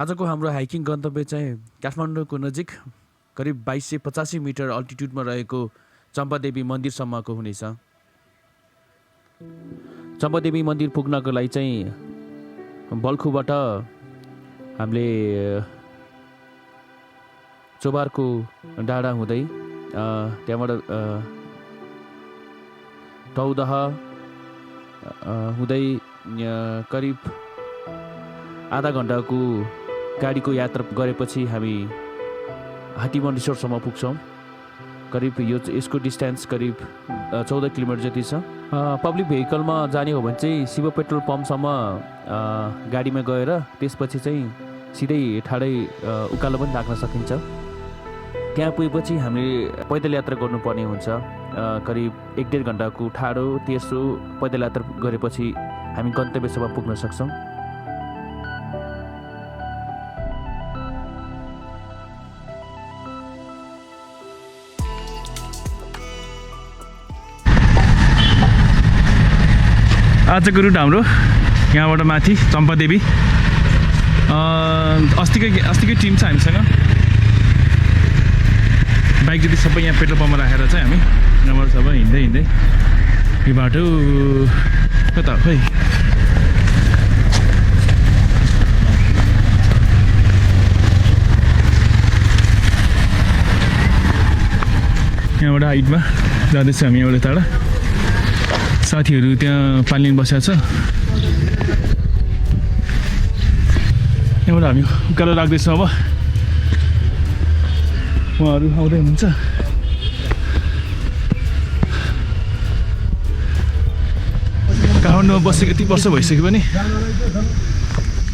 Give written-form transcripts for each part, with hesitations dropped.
आजको हाम्रो हाइकिङ गन्तव्य चाहिँ काठमाडौँको नजिक करिब 2285 मिटर अल्टिट्युडमा रहेको चम्पादेवी मन्दिरसम्मको हुनेछ। चम्पादेवी मन्दिर पुग्नको लागि चाहिँ बल्खुबाट हामीले चोबारको डाँडा हुँदै त्यहाँबाट टौदह हुँदै करिब आधा घन्टाको गाडीको यात्रा गरेपछि हामी हात्तीवन रिसोर्टसम्म पुग्छौँ। करिब यसको डिस्टेन्स करिब 14 किलोमिटर जति छ। पब्लिक भेहिकलमा जाने हो भने चाहिँ शिव पेट्रोल पम्पसम्म गाडीमा गएर त्यसपछि चाहिँ सिधै ठाडै उकालो पनि राख्न सकिन्छ। त्यहाँ पुगेपछि हामीले पैदल यात्रा गर्नुपर्ने हुन्छ। करिब 1-1.5 घन्टाको ठाडो तेस्रो पैदल यात्रा गरेपछि हामी गन्तव्यसम्म पुग्न सक्छौँ। आजको रुट हाम्रो यहाँबाट माथि चम्पादेवी। अस्तिकै टिम छ हामीसँग। बाइक जति सबै यहाँ पेट्रोल पम्पमा राखेर चाहिँ हामी यहाँबाट सबै हिँड्दै यो बाटो कता खै यहाँबाट हाइटमा जाँदैछ हामी। एउटा टाढा साथीहरू त्यहाँ पानी लिन बसेको छ। यहाँबाट हामी उकालो राख्दैछौँ। अब उहाँहरू आउँदै हुनुहुन्छ। काठमाडौँमा बसेको यति वर्ष भइसक्यो भने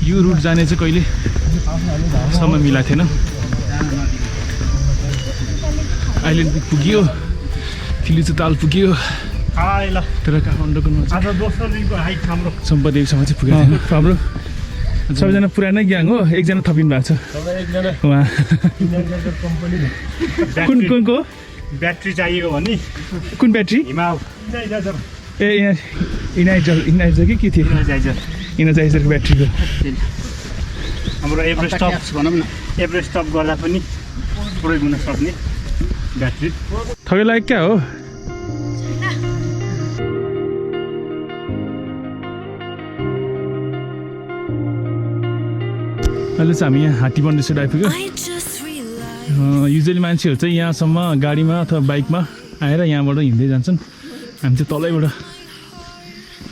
यो रुट जाने चाहिँ कहिले समय मिलाएको थिएन। आइल्यान्ड पुग्यो, किलिचो ताल पुग्यो, तर काठमाडौँको चम्पादेवीसम्म चाहिँ पुगेको थिएन। हाम्रो सबैजना पुरानै ग्याङ हो, एकजना थपिनु भएको छ उहाँ। कुनको ब्याट्री चाहिएको भने कुन ब्याट्री? ए इनाइजर कि के थियो? इनाइजरको ब्याट्रीको हाम्रो एभरेस्ट टप भनौँ न, एभरेस्ट टप गर्दा पनि प्रयोग हुन सक्ने ब्याट्री। तपाईँलाई क्या हो? अहिले चाहिँ हामी यहाँ हात्तीवन रिसोर्ट आइपुग्यो। युजली मान्छेहरू चाहिँ यहाँसम्म गाडीमा अथवा बाइकमा आएर यहाँबाट हिँड्दै जान्छन्। हामी चाहिँ तलैबाट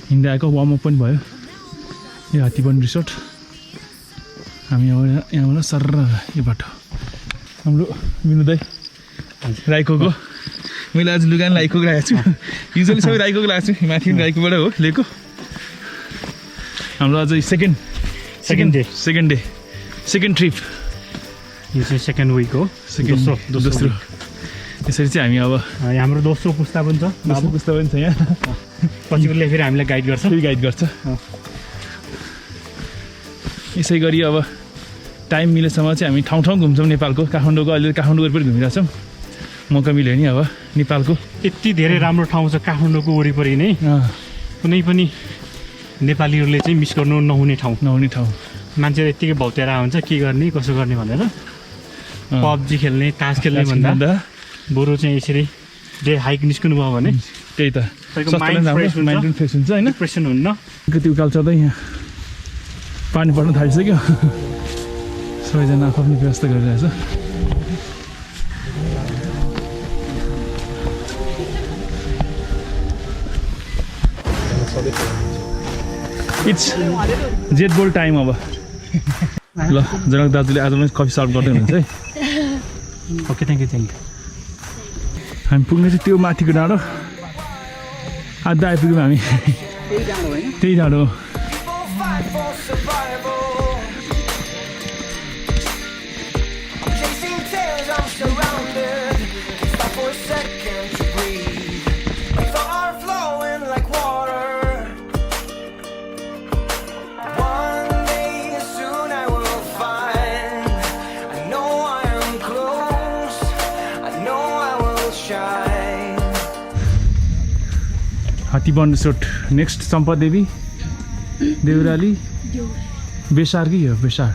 हिँड्दै आएको, वार्मअप पनि भयो। यो हात्तीवन रिसोर्ट हामी यहाँबाट सर यो बाटो हाम्रो विनु दाइ राईकोको। मैले आज लुगा पनि राईकोको राखेको छु। युजली सबै राईकोको लगाएको छु, माथि पनि राईकोबाट हो लिएको। हाम्रो आज सेकेन्ड डे सेकेन्ड ट्रिप। यो चाहिँ सेकेन्ड विक हो, दोस्रो। यसरी चाहिँ हामी अब हाम्रो दोस्रो पुस्ता पनि छ, दोस्रो पुस्ता पनि छ यहाँ। पछिकोले फेरि हामीलाई गाइड गर्छ। यसै गरी अब टाइम मिलेसम्म चाहिँ हामी ठाउँ घुम्छौँ नेपालको। काठमाडौँको अहिले काठमाडौँ वरिपरि घुमिरहेछौँ। मौका मिल्यो नि अब नेपालको यति धेरै राम्रो ठाउँ छ काठमाडौँको वरिपरि नै। कुनै पनि नेपालीहरूले चाहिँ मिस गर्नु नहुने ठाउँ। मान्छेहरू यत्तिकै भौतेर हुन्छ के गर्ने कसो गर्ने भनेर पब्जी खेल्ने तास खेल्ने भन्दा बरु चाहिँ यसरी डे हाइक निस्कनु भयो भने त्यही त माइन्ड फ्रेस हुन्छ होइन, डिप्रेसन हुन्न। कति उकालो चढ्दै यहाँ पानी पर्न थालिसक्यो। सबैजना आफ्नो व्यवस्था गरिरहेछ। इट्स जेट बोल टाइम अब। ल जनक दाजुले आज पनि कफी सर्भ गर्दै हुनुहुन्छ है। Okay thank you. हामी पुग्ने चाहिँ त्यो माथिको डाँडो। आधा आइपुग्यौँ हामी। त्यही डाँडो हो। हात्तीवन रिसोर्ट नेक्स्ट चम्पादेवी देउराली बेसार कि हो बेसार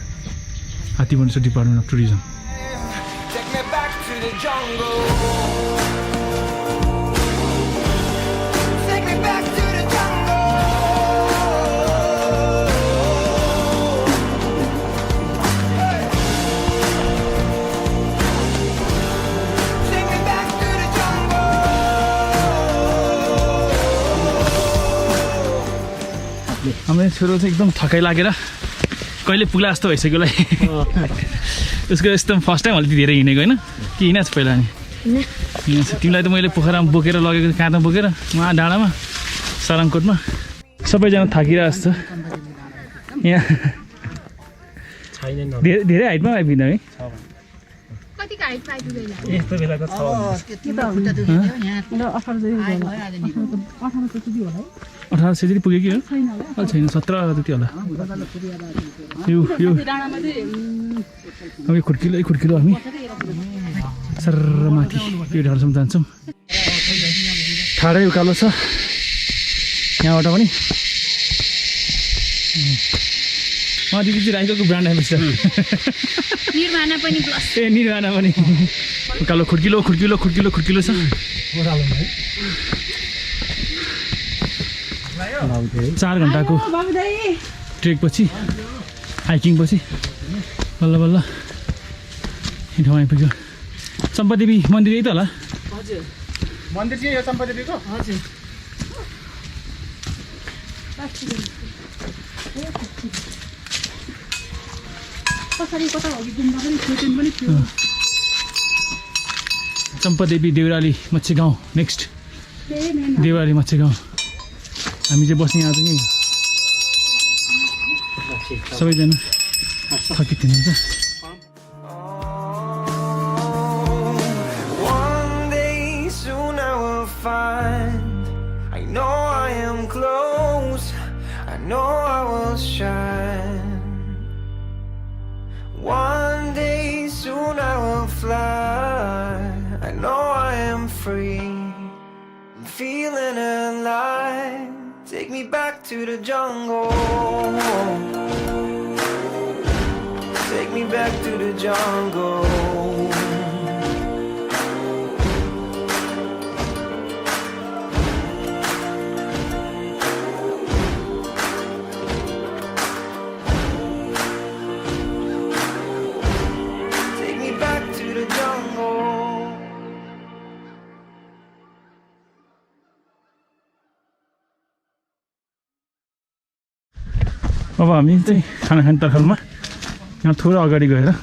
हात्तीबन्दी department of tourism. Take me back to the jungle. Take me back to the jungle. Hey. Take me back to the jungle. हाम्रो छोरो चाहिँ एकदम थकाइ लागेर कहिले पुग्ला जस्तो भइसक्यो होला उसको यस्तो फर्स्ट टाइम अलिकति धेरै हिँडेको होइन के हिँडेको छ पहिला नि तिमीलाई त मैले पोखरामा बोकेर लगेको काँधमा बोकेर उहाँ डाँडामा सारङकोटमा सबैजना थाकिरहेको छ यहाँ धेरै हाइटमा आइपुग्दा है कतिको हाइट पाइपुग्दैन यस्तो बेलाको छ 18 सय पुग्यो कि हो अहिले छैन 17 जति होला यो हामी खुड्किलो हामी सर माथि यो ढाडसम्म जान्छौँ ठाडै उकालो छ यहाँबाट पनि दिदी चाहिँ राईको ब्रान्ड एम्बेसडर निर्माना पनि प्लस ए निर्माना पनि उकालो खुड्किलो छ 4 घन्टाको ट्रेकपछि हाइकिङपछि बल्ल बल्ल यो ठाउँ आइपुग्यो चम्पादेवी मन्दिर यही त होला हजुर मन्दिर चाहिँ यो चम्पादेवीको हजुर चम्पादेवी देउराली मच्छी गाउँ नेक्स्ट देउराली मच्छी गाउँ हामी चाहिँ बस्ने यहाँ चाहिँ सबैजना थकित हुनुहुन्छ One day soon I will find. I know I am close. I know I will shine. One day soon I will fly. I know I am free. I'm feeling alive. Take me back to the jungle. Take me back to the jungle. Take me back to the jungle. अब हामी चाहिँ खाना खाने तर्खरमा यहाँ थोरै अगाडि गएर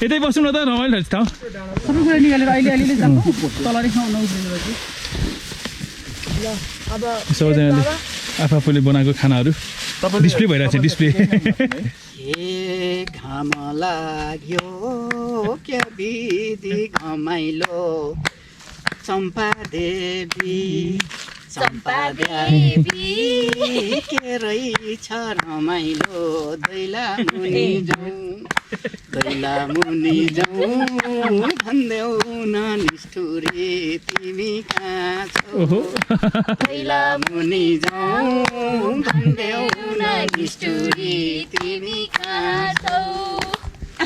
यतै बस्यौँ न त रमाइलो छ ठाउँ सबै कुरा निकालेर अहिले जानु तलरी खाउन सबैजनाले आफूले बनाएको खानाहरू डिस्प्ले भइरहेको छ डिस्प्ले ए घाम लाग्यो क्या विधि घमाइलो चम्पा देवी के रहेछ रमाइलो दैला मुनि जाउँ भन्देऊ न निष्ठुरी तिमी कहाँ छौ दैला मुनि जाउँ भन्देऊ न निष्ठुरी तिमी कहाँ छौ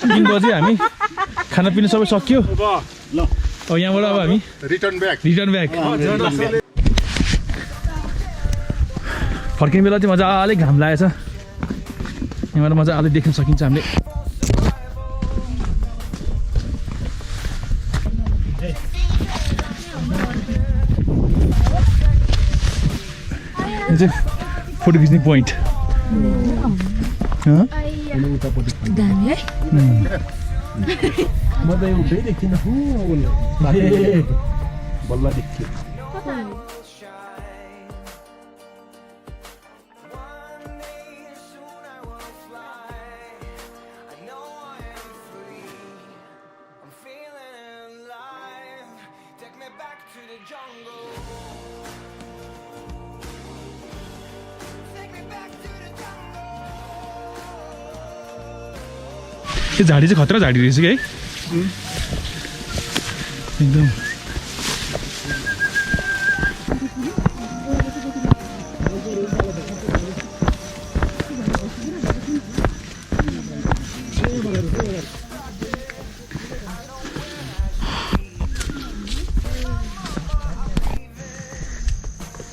3 बजे हामी खानापिना सबै सक्यो अब यहाँबाट अब हामी रिटर्न ब्याक फर्किने बेला चाहिँ मजाले घाम लागेछ यहाँबाट मजाले देख्न सकिन्छ हामीले यो चाहिँ फोटो खिच्ने पोइन्ट दामी है म त उठै देखिनँ बल्ल देखियो यो झाडी चाहिँ खतरा झाडी रहेछ कि है एकदम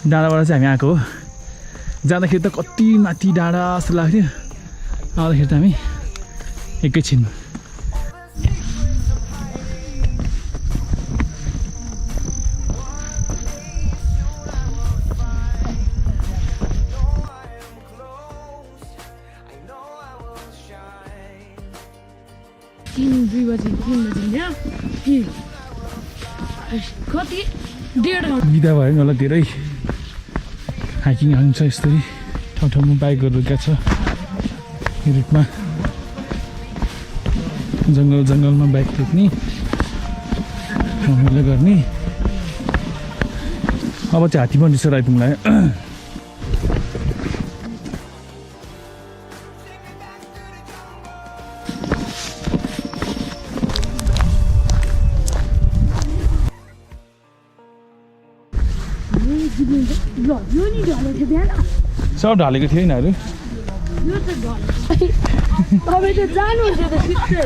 डाँडाबाट चाहिँ हामी आएको हो जाँदाखेरि त कति माथि डाँडा जस्तो लाग्थ्यो आउँदाखेरि त हामी एकैछिनमा दुई बजी 3 बजी कति 1.5 घन्टा बिदा भयो नि होला धेरै हाइकिङ हुन्छ यस्तै ठाउँ ठाउँमा बाइकहरू गएको छ यो रुटमा जङ्गलमा बाइक रोक्ने रमाइलो गर्ने अब चाहिँ हात्तीबन्दी आइपुग्ला यो नि ढलेको थियो बिहान सब ढालेको थियो यिनीहरू यो त ढल तपाईँ त जानुहुन्छ त सिधै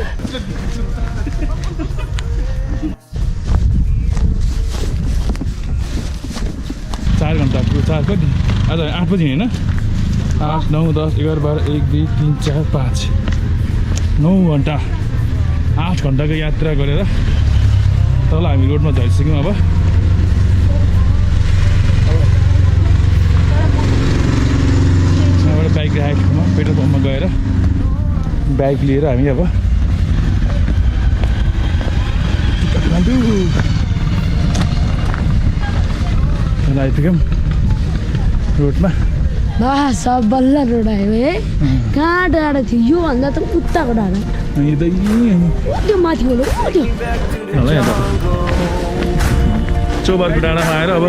4 घन्टाको 4 कति आज 8 बजी होइन 8, 9, 10, 11, 12, 1, 2, 3, 4, 5 9 घन्टा 8 घन्टाको यात्रा गरेर तल हामी रोडमा झरिसक्यौँ अब यहाँबाट बाइक राखेको ठाउँमा पेट्रोल पम्पमा गएर बाइक लिएर हामी अब आइपुग्यौँ रोडमा सब बल्ल रोड आयो है कहाँ डाँडा थियो योभन्दा त उताको डाँडा त्यो माथि बोलो त्यो चौबारको डाँडामा आएर अब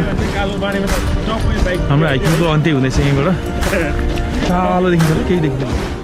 हाम्रो हाइकिङको अन्त्य हुँदैछ यहीँबाट कालो देखिन्छ केही देखिन्छ